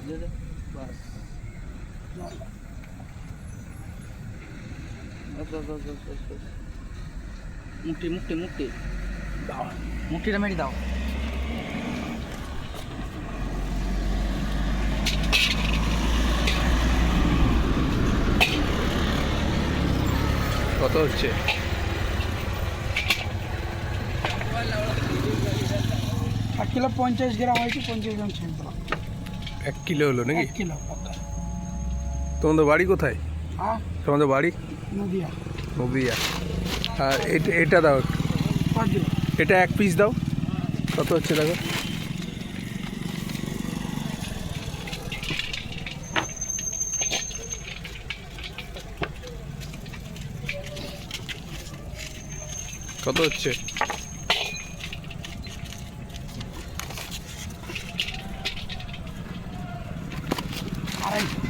दे दे बस बस बस बस बस बस मुट्ठी मुट्ठी मुट्ठी दाओ मुट्ठीটা মেরে দাও কত হচ্ছে? 1 কিলো 50 গ্রাম হয়েছে, 50 গ্রাম ছেড়ে দিলাম। 1 কিলো হলো নাকি? 1 কিলো পাকা। তোমাদের বাড়ি কোথায়? হ্যাঁ, তোমাদের বাড়ি নদিয়া। নদিয়া। আর এটা দাও, 5 দিন। এটা 1 পিস দাও। কত হচ্ছে দেখো। কত হচ্ছে? আড়াইশো।